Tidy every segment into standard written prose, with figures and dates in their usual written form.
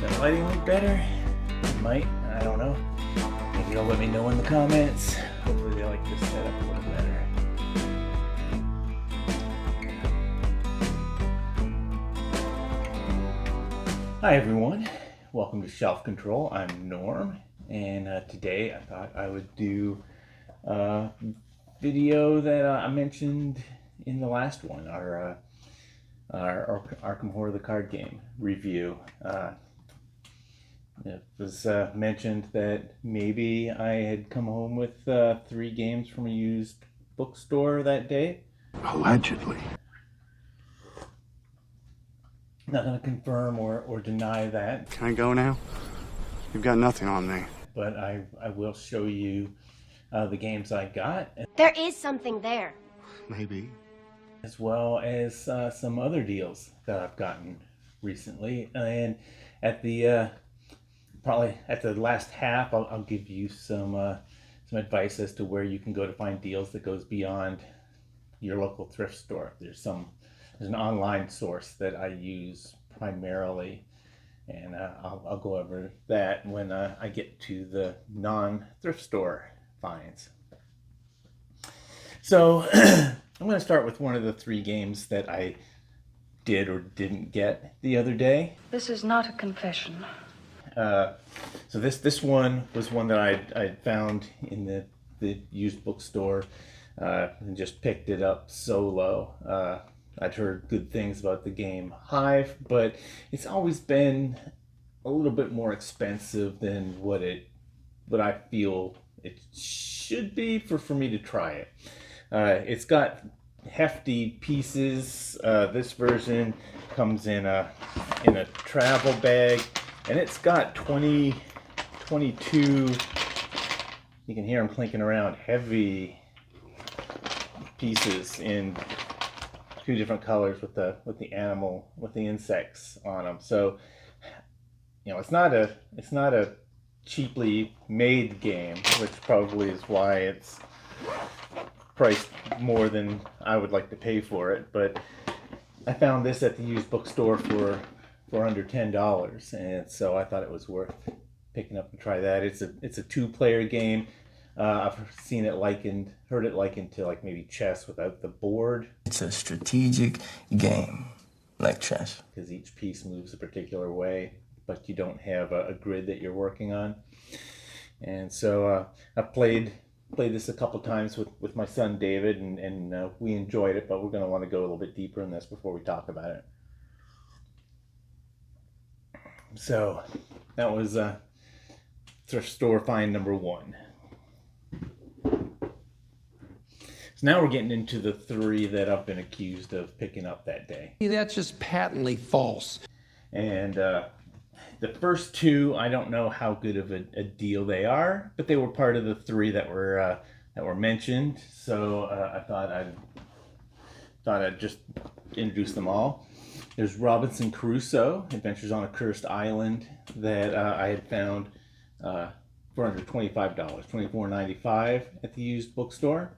Does the lighting look better? It might. I don't know. Maybe they'll let me know in the comments. Hopefully they like this setup a little better. Hi everyone. Welcome to Shelf Control. I'm Norm, and today I thought I would do a video that I mentioned in the last one, our Arkham Horror the card game review. It was mentioned that maybe I had come home with 3 games from a used bookstore that day. Allegedly. Not going to confirm or deny that. Can I go now? You've got nothing on me. But I will show you the games I got. There is something there. Maybe. As well as some other deals that I've gotten recently. And at the probably at the last half, I'll give you some advice as to where you can go to find deals that goes beyond your local thrift store. There's an online source that I use primarily, and I'll go over that when I get to the non-thrift store finds. So I'm going to start with one of the 3 games that I did or didn't get the other day. This is not a confession. So this one was one that I found in the used bookstore and just picked it up solo. I'd heard good things about the game Hive, but it's always been a little bit more expensive than what I feel it should be for me to try it. It's got hefty pieces. This version comes in a travel bag, and it's got 22, you can hear them clinking around, heavy pieces in 2 different colors with the insects on them. So, you know, it's not a cheaply made game, which probably is why it's priced more than I would like to pay for it. But I found this at the used bookstore for under $10, and so I thought it was worth picking up and try that. It's a 2-player game. I've heard it likened to like maybe chess without the board. It's a strategic game, like chess. Because each piece moves a particular way, but you don't have a grid that you're working on. And so I've played this a couple times with my son David, and we enjoyed it, but we're going to want to go a little bit deeper in this before we talk about it. So that was thrift store find number 1. So now we're getting into the 3 that I've been accused of picking up that day. That's just patently false. And the first 2, I don't know how good of a deal they are, but they were part of the 3 that were mentioned. So I thought I'd just introduce them all. There's Robinson Crusoe, Adventures on a Cursed Island, that I had found for under $25, $24.95 at the used bookstore,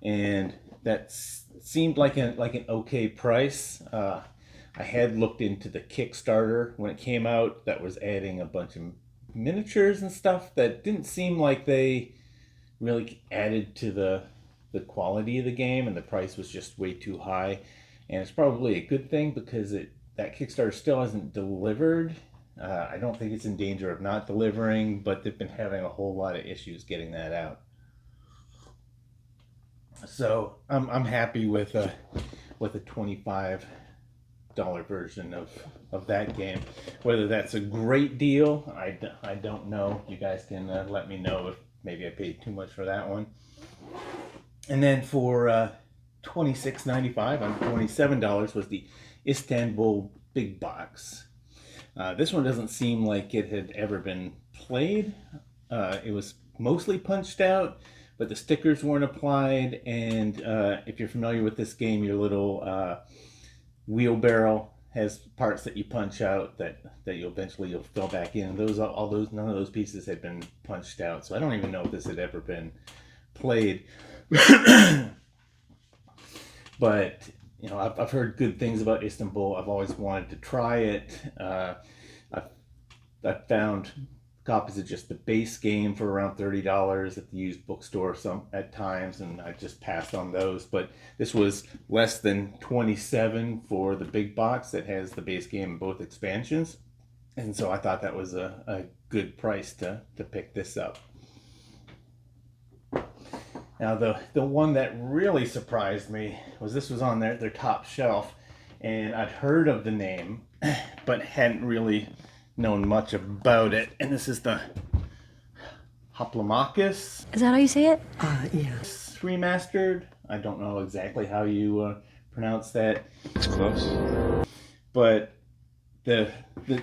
and that seemed like an okay price. I had looked into the Kickstarter when it came out that was adding a bunch of miniatures and stuff that didn't seem like they really added to the quality of the game, and the price was just way too high. And it's probably a good thing because that Kickstarter still hasn't delivered. I don't think it's in danger of not delivering, but they've been having a whole lot of issues getting that out. So I'm happy with a $25 version of that game. Whether that's a great deal, I don't know. You guys can let me know if maybe I paid too much for that one. And then for $26.95 on $27 was the Istanbul Big Box. This one doesn't seem like it had ever been played. It was mostly punched out, but the stickers weren't applied. And if you're familiar with this game, your little wheelbarrow has parts that you punch out that you'll fill back in. None of those pieces had been punched out. So I don't even know if this had ever been played. But you know, I've heard good things about Istanbul. I've always wanted to try it. I've I found copies of just the base game for around $30 at the used bookstore some at times, and I just passed on those. But this was less than $27 for the big box that has the base game and both expansions, and so I thought that was a good price to pick this up. Now the one that really surprised me was this was on their top shelf, and I'd heard of the name but hadn't really known much about it, and this is the Hoplomachus. Is that how you say it? Yes. Remastered. I don't know exactly how you pronounce that. It's close. But the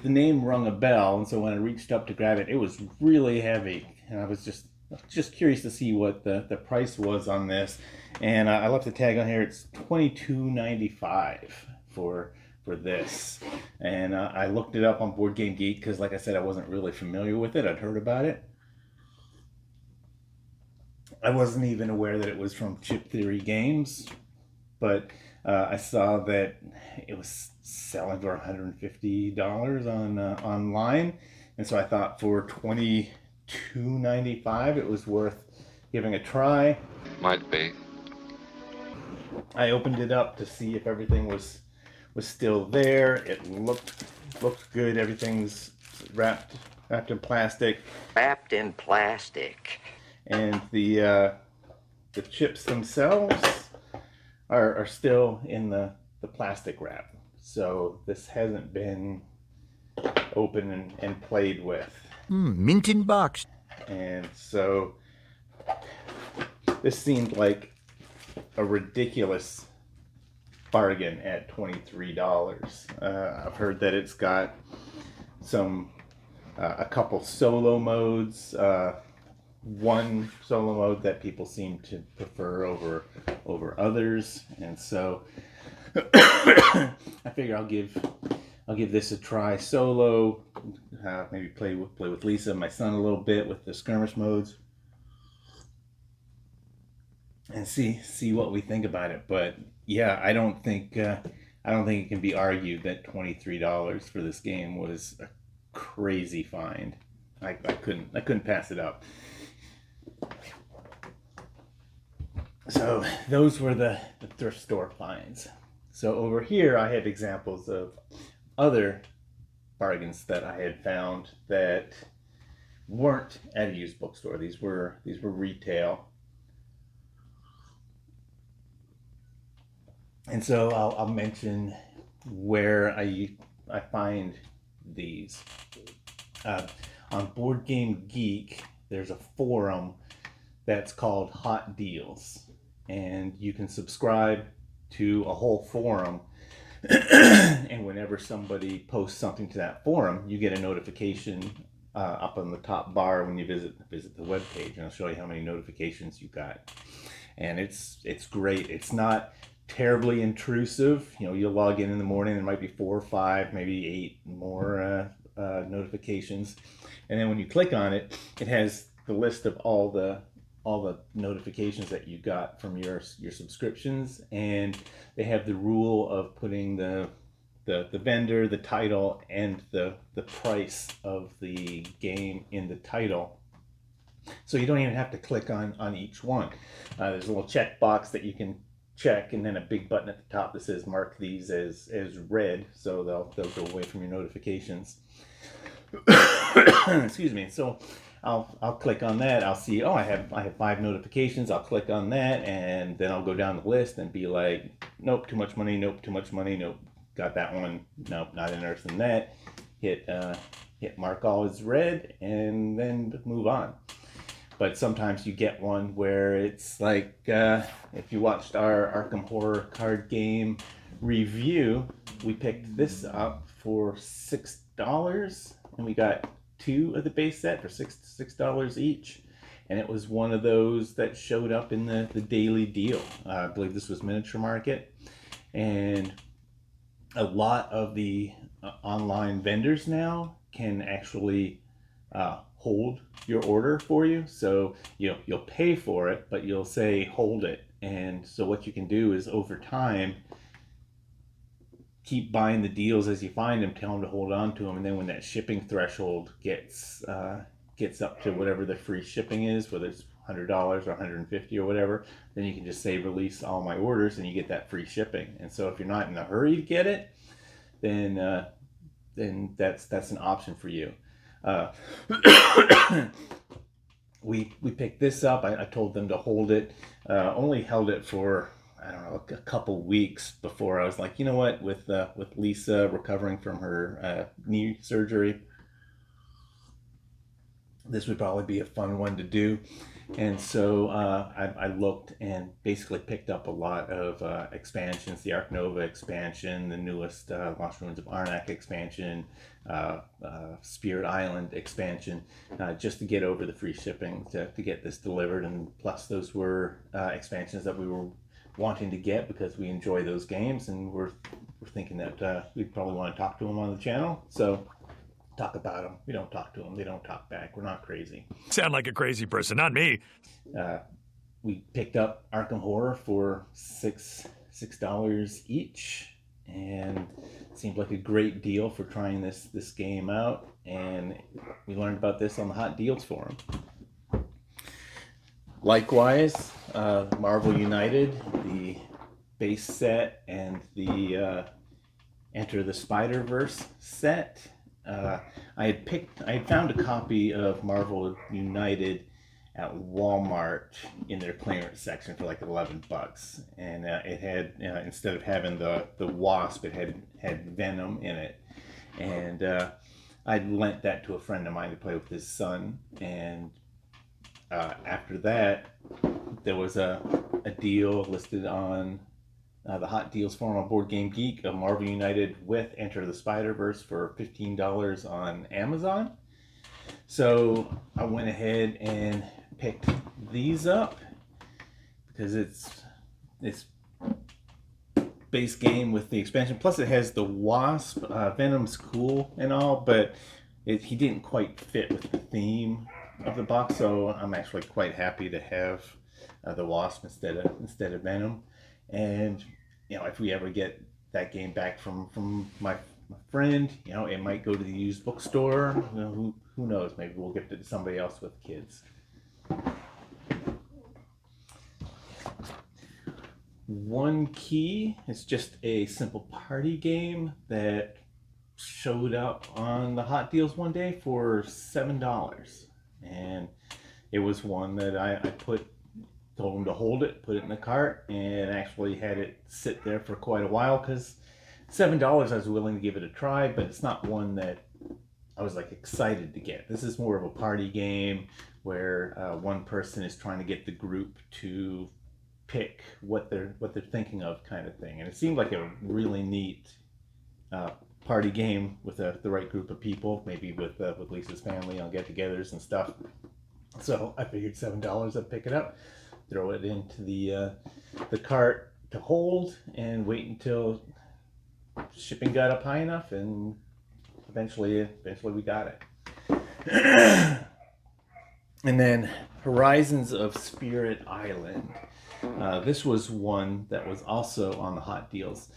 name rung a bell, and so when I reached up to grab it, it was really heavy, and I was just curious to see what the price was on this. And I left the tag on here. It's $22.95 for this, and I looked it up on Board Game Geek because, like I said, I wasn't really familiar with it. I'd heard about it. I wasn't even aware that it was from Chip Theory Games, but I saw that it was selling for $150 on online, and so I thought for $22.95 it was worth giving a try. Might be. I opened it up to see if everything was still there. It looked good. Everything's wrapped in plastic. Wrapped in plastic. And the chips themselves are still in the plastic wrap. So this hasn't been opened and played with. Mint in box. And so this seemed like a ridiculous bargain at $23. I've heard that it's got a couple solo modes, one solo mode that people seem to prefer over others, and so I figure I'll give this a try solo. Maybe play with Lisa and my son a little bit with the skirmish modes, and see what we think about it. But yeah, I don't think it can be argued that $23 for this game was a crazy find. I couldn't pass it up. So those were the thrift store finds. So over here I had examples of other bargains that I had found that weren't at a used bookstore. These were retail. And so I'll mention where I find these. On Board Game Geek, there's a forum that's called Hot Deals, and you can subscribe to a whole forum, and whenever somebody posts something to that forum, you get a notification up on the top bar when you visit the webpage, and I'll show you how many notifications you got. And it's great. It's not terribly intrusive. You'll log in the morning, there might be 4 or 5, maybe 8 more notifications, and then when you click on it, it has the list of all the notifications that you got from your subscriptions, and they have the rule of putting the vendor, the title, and the price of the game in the title. So you don't even have to click on each one. There's a little check box that you can check, and then a big button at the top that says mark these as read, so they'll go away from your notifications. Excuse me. So I'll click on that. I'll see, I have 5 notifications. I'll click on that, and then I'll go down the list and be like, nope, too much money. Nope, too much money. Nope, got that one. Nope, not interested in that. Hit mark all as read, and then move on. But sometimes you get one where it's like, if you watched our Arkham Horror card game review, we picked this up for $6, and we got 2 of the base set for $6 each. And it was one of those that showed up in the daily deal. I believe this was Miniature Market. And a lot of the online vendors now can actually hold your order for you. So you'll pay for it, but you'll say hold it. And so what you can do is over time keep buying the deals as you find them, tell them to hold on to them, and then when that shipping threshold gets up to whatever the free shipping is, whether it's $100 or $150 or whatever, then you can just say release all my orders and you get that free shipping. And so if you're not in a hurry to get it, then that's an option for you. We picked this up. I told them to hold it. Only held it for, I don't know, a couple weeks before I was like, you know what, with Lisa recovering from her knee surgery, this would probably be a fun one to do. And so I looked and basically picked up a lot of expansions, the Ark Nova expansion, the newest Lost Ruins of Arnak expansion, Spirit Island expansion, just to get over the free shipping to get this delivered. And plus those were expansions that we were wanting to get because we enjoy those games, and we're thinking that we'd probably want to talk to them on the channel. So talk about them. We don't talk to them. They don't talk back. We're not crazy. Sound like a crazy person, not me. We picked up Arkham Horror for $6 each, and it seemed like a great deal for trying this game out. And we learned about this on the Hot Deals forum. Likewise, Marvel United, the base set and the Enter the Spider-Verse set. I had found a copy of Marvel United at Walmart in their clearance section for like $11, and it had instead of having the Wasp, it had Venom in it, and I lent that to a friend of mine to play with his son. And after that, there was a deal listed on the Hot Deals forum on Board Game Geek of Marvel United with Enter the Spider-Verse for $15 on Amazon. So I went ahead and picked these up because it's base game with the expansion. Plus it has the Wasp. Venom's cool and all, but he didn't quite fit with the theme of the box. So I'm actually quite happy to have the Wasp instead of Venom. And if we ever get that game back from my friend, it might go to the used bookstore. Who knows? Maybe we'll get to somebody else with kids. One Key is just a simple party game that showed up on the Hot Deals one day for $7, and it was one that I told him to hold it, put it in the cart, and actually had it sit there for quite a while because $7 I was willing to give it a try, but it's not one that I was like excited to get. This is more of a party game where one person is trying to get the group to pick what they're thinking of, kind of thing. And it seemed like a really neat party game with the right group of people, maybe with Lisa's family on get-togethers and stuff. So I figured $7 I'd pick it up, throw it into the cart to hold, and wait until shipping got up high enough, and eventually we got it. And then Horizons of Spirit Island. This was one that was also on the Hot Deals.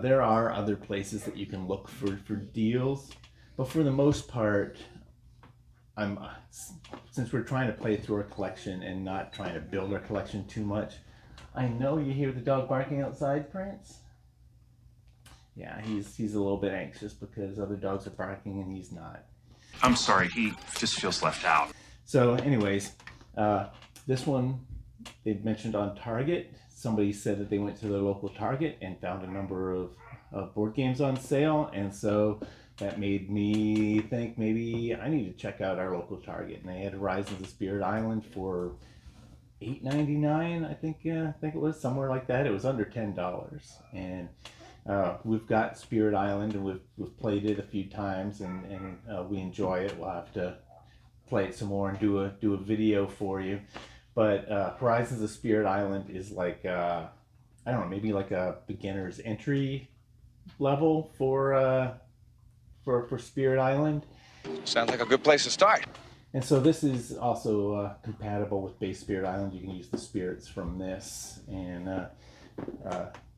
There are other places that you can look for deals, but for the most part, since we're trying to play through our collection and not trying to build our collection too much. I know you hear the dog barking outside, Prince. Yeah, he's a little bit anxious because other dogs are barking and he's not. I'm sorry, he just feels left out. So anyways, this one they mentioned on Target. Somebody said that they went to their local Target and found a number of board games on sale, and so that made me think maybe I need to check out our local Target. And they had Horizons of Spirit Island for $8.99, I think it was, somewhere like that. It was under $10, and we've got Spirit Island, and we've played it a few times, and we enjoy it. We'll have to play it some more and do a video for you. But Horizons of Spirit Island is like I don't know, maybe like a beginner's entry level for Spirit Island. Sounds like a good place to start. And so this is also compatible with base Spirit Island. You can use the spirits from this, and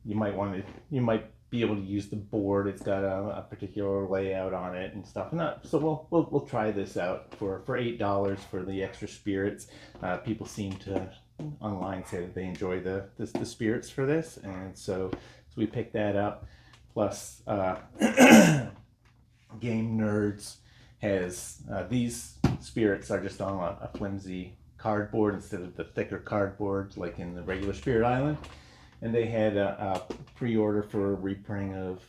you might be able to use the board. It's got a particular layout on it and stuff. So we'll try this out for $8 for the extra spirits. People seem to online say that they enjoy the spirits for this, and so we picked that up. Plus, Game Nerds has these spirits are just on a flimsy cardboard instead of the thicker cardboard like in the regular Spirit Island. And they had a pre-order for a reprinting of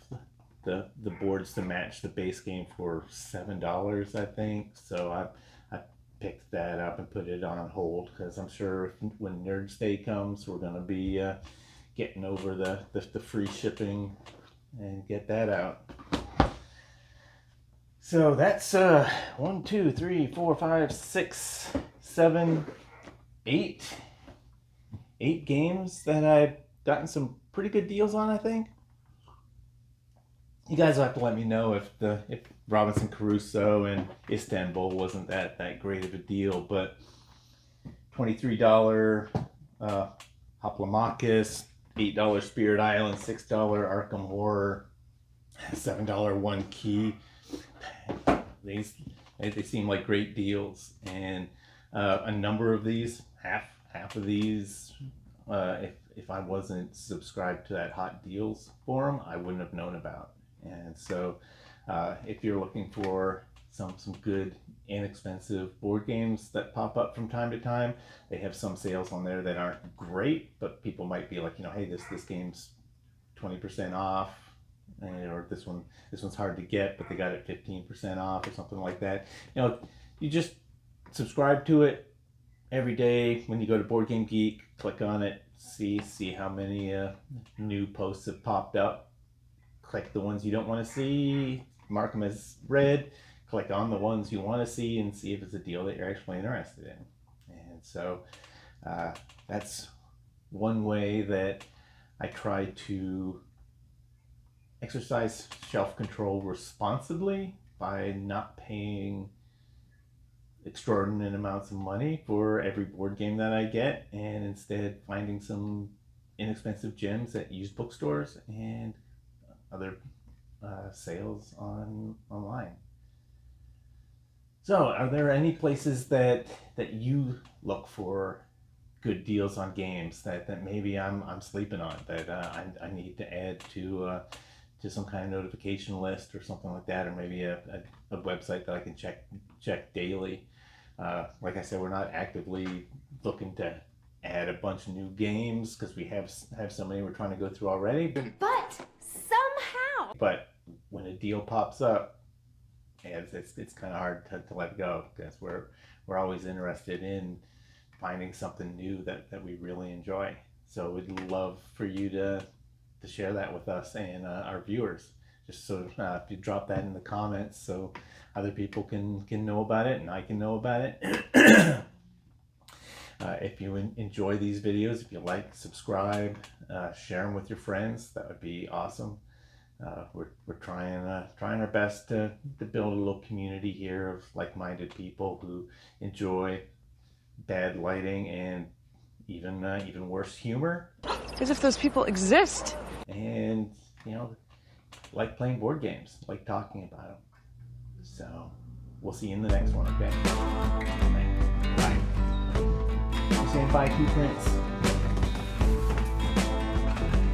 the boards to match the base game for $7, I think. So I picked that up and put it on hold because I'm sure when Nerds Day comes, we're gonna be getting over the free shipping and get that out. So that's 1, 2, 3, 4, 5, 6, 7, 8 games that I've gotten some pretty good deals on, I think. You guys will have to let me know if Robinson Crusoe and Istanbul wasn't that great of a deal, but $23 Hoplomachus, $8 Spirit Island, $6 Arkham Horror, $7 One Key. They seem like great deals, and a number of these, half of these, if I wasn't subscribed to that Hot Deals forum, I wouldn't have known about. And so if you're looking for some good inexpensive board games that pop up from time to time, they have some sales on there that aren't great, but people might be like, hey, this game's 20% off, or this one's hard to get, but they got it 15% off or something like that. You just subscribe to it every day. When you go to Board Game Geek, click on it, see how many new posts have popped up. Click the ones you don't want to see, mark them as read, click on the ones you want to see, and see if it's a deal that you're actually interested in. And so that's one way that I try to exercise shelf control responsibly, by not paying extraordinary amounts of money for every board game that I get, and instead finding some inexpensive gems at used bookstores and other sales online. So are there any places that you look for good deals on games that maybe I'm sleeping on, that I need to add to some kind of notification list or something like that, or maybe a website that I can check daily? Like I said, we're not actively looking to add a bunch of new games because we have so many we're trying to go through already. But somehow. But when a deal pops up, it's kind of hard to let go, because we're always interested in finding something new that we really enjoy. So we'd love for you to share that with us and our viewers. Just so if you drop that in the comments, so other people can know about it and I can know about it. If you enjoy these videos, if you like, subscribe, share them with your friends, that would be awesome. We're trying our best to build a little community here of like-minded people who enjoy bad lighting and even worse humor. As if those people exist. And like playing board games, like talking about them. So we'll see you in the next one, okay? Bye. I'm saying bye, Two Prince.